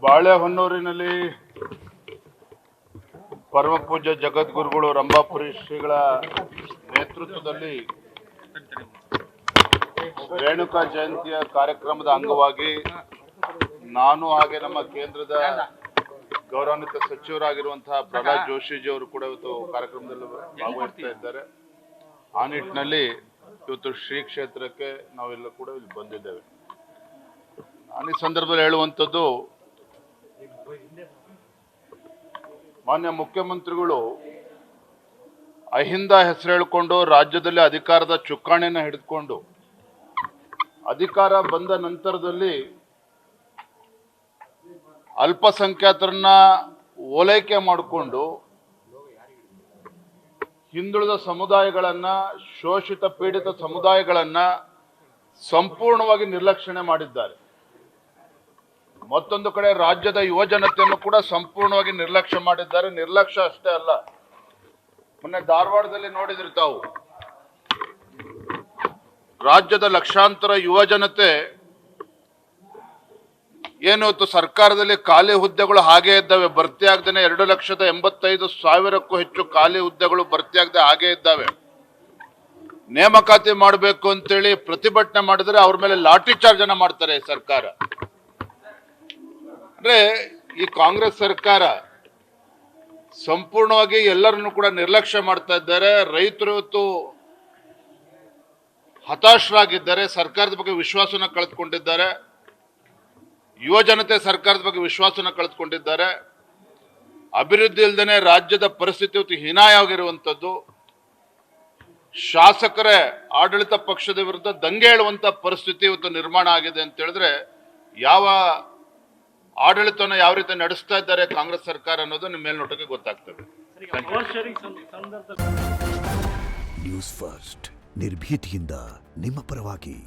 ಬಾಳೆಹೊನ್ನೂರಿನಲ್ಲಿ ಪರಮ ಪೂಜ್ಯ ಜಗದ್ಗುರುಗಳು ರಂಭಾಪುರಿ ಶ್ರೀಗಳ ನೇತೃತ್ವದಲ್ಲಿ ರೇಣುಕಾ ಜಯಂತಿಯ ಕಾರ್ಯಕ್ರಮದ ಅಂಗವಾಗಿ ನಾನು ಹಾಗೆ ನಮ್ಮ ಕೇಂದ್ರದ ಗೌರವಾನ್ವಿತ ಸಚಿವರಾಗಿರುವಂತಹ ಪ್ರಹ್ಲಾದ್ ಜೋಶಿಜಿ ಅವರು ಕೂಡ ಇವತ್ತು ಕಾರ್ಯಕ್ರಮದಲ್ಲಿ ಭಾಗವಹಿಸ್ತಾ ಇದ್ದಾರೆ. ಆ ನಿಟ್ಟಿನಲ್ಲಿ ಇವತ್ತು ಶ್ರೀ ಕ್ಷೇತ್ರಕ್ಕೆ ನಾವೆಲ್ಲ ಕೂಡ ಇಲ್ಲಿ ಬಂದಿದ್ದೇವೆ. ನಾನು ಈ ಸಂದರ್ಭದಲ್ಲಿ ಹೇಳುವಂಥದ್ದು, ಮಾನ್ಯ ಮುಖ್ಯಮಂತ್ರಿಗಳು ಅಹಿಂದ ಹೆಸರು ಹೇಳಿಕೊಂಡು ರಾಜ್ಯದಲ್ಲಿ ಅಧಿಕಾರದ ಚುಕ್ಕಾಣಿಯನ್ನು ಹಿಡಿದುಕೊಂಡು ಅಧಿಕಾರ ಬಂದ ನಂತರದಲ್ಲಿ ಅಲ್ಪಸಂಖ್ಯಾತರನ್ನ ಓಲೈಕೆ ಮಾಡಿಕೊಂಡು ಹಿಂದುಳಿದ ಸಮುದಾಯಗಳನ್ನ, ಶೋಷಿತ ಪೀಡಿತ ಸಮುದಾಯಗಳನ್ನ ಸಂಪೂರ್ಣವಾಗಿ ನಿರ್ಲಕ್ಷಣೆ ಮಾಡಿದ್ದಾರೆ. ಮತ್ತೊಂದು ಕಡೆ ರಾಜ್ಯದ ಯುವ ಜನತೆಯನ್ನು ಕೂಡ ಸಂಪೂರ್ಣವಾಗಿ ನಿರ್ಲಕ್ಷ್ಯ ಮಾಡಿದ್ದಾರೆ. ನಿರ್ಲಕ್ಷ್ಯ ಅಷ್ಟೇ ಅಲ್ಲ, ಮೊನ್ನೆ ಧಾರವಾಡದಲ್ಲಿ ನೋಡಿದ್ರಿ ತಾವು, ರಾಜ್ಯದ ಲಕ್ಷಾಂತರ ಯುವ ಜನತೆ ಏನು ಸರ್ಕಾರದಲ್ಲಿ ಖಾಲಿ ಹುದ್ದೆಗಳು ಹಾಗೇ ಇದ್ದಾವೆ, ಭರ್ತಿ ಆಗದೇನೆ 2,85,000ಕ್ಕೂ ಹೆಚ್ಚು ಖಾಲಿ ಹುದ್ದೆಗಳು ಭರ್ತಿ ಆಗದೆ ಹಾಗೇ ಇದ್ದಾವೆ. ನೇಮಕಾತಿ ಮಾಡಬೇಕು ಅಂತೇಳಿ ಪ್ರತಿಭಟನೆ ಮಾಡಿದ್ರೆ ಅವ್ರ ಮೇಲೆ ಲಾಠಿ ಚಾರ್ಜ್ ಅನ್ನ ಮಾಡ್ತಾರೆ ಸರ್ಕಾರ. ಅಂದ್ರೆ ಈ ಕಾಂಗ್ರೆಸ್ ಸರ್ಕಾರ ಸಂಪೂರ್ಣವಾಗಿ ಎಲ್ಲರನ್ನು ಕೂಡ ನಿರ್ಲಕ್ಷ್ಯ ಮಾಡ್ತಾ ಇದ್ದಾರೆ. ರೈತರು ಇವತ್ತು ಹತಾಶರಾಗಿದ್ದಾರೆ, ಸರ್ಕಾರದ ಬಗ್ಗೆ ವಿಶ್ವಾಸನ ಕಳೆದುಕೊಂಡಿದ್ದಾರೆ. ಯುವ ಜನತೆ ಸರ್ಕಾರದ ಬಗ್ಗೆ ವಿಶ್ವಾಸನ ಕಳೆದುಕೊಂಡಿದ್ದಾರೆ. ಅಭಿವೃದ್ಧಿ ಇಲ್ಲದೇನೆ ರಾಜ್ಯದ ಪರಿಸ್ಥಿತಿ ಇವತ್ತು ಹೀನಾಯವಾಗಿರುವಂಥದ್ದು. ಶಾಸಕರೇ ಆಡಳಿತ ಪಕ್ಷದ ವಿರುದ್ಧ ದಂಗೆ ಹೇಳುವಂತ ಪರಿಸ್ಥಿತಿ ಇವತ್ತು ನಿರ್ಮಾಣ ಆಗಿದೆ ಅಂತ ಹೇಳಿದ್ರೆ, ಯಾವ ಆಡಳಿತವನ್ನು ಯಾವ ರೀತಿ ನಡೆಸ್ತಾ ಇದ್ದಾರೆ ಕಾಂಗ್ರೆಸ್ ಸರ್ಕಾರ ಅನ್ನೋದು ನಿಮ್ಮ ಮೇಲ್ನೋಟಕ್ಕೆ ಗೊತ್ತಾಗ್ತದೆ. ನ್ಯೂಸ್ ಫಸ್ಟ್ ನಿರ್ಭೀತಿಯಿಂದ ನಿಮ್ಮ ಪರವಾಗಿ.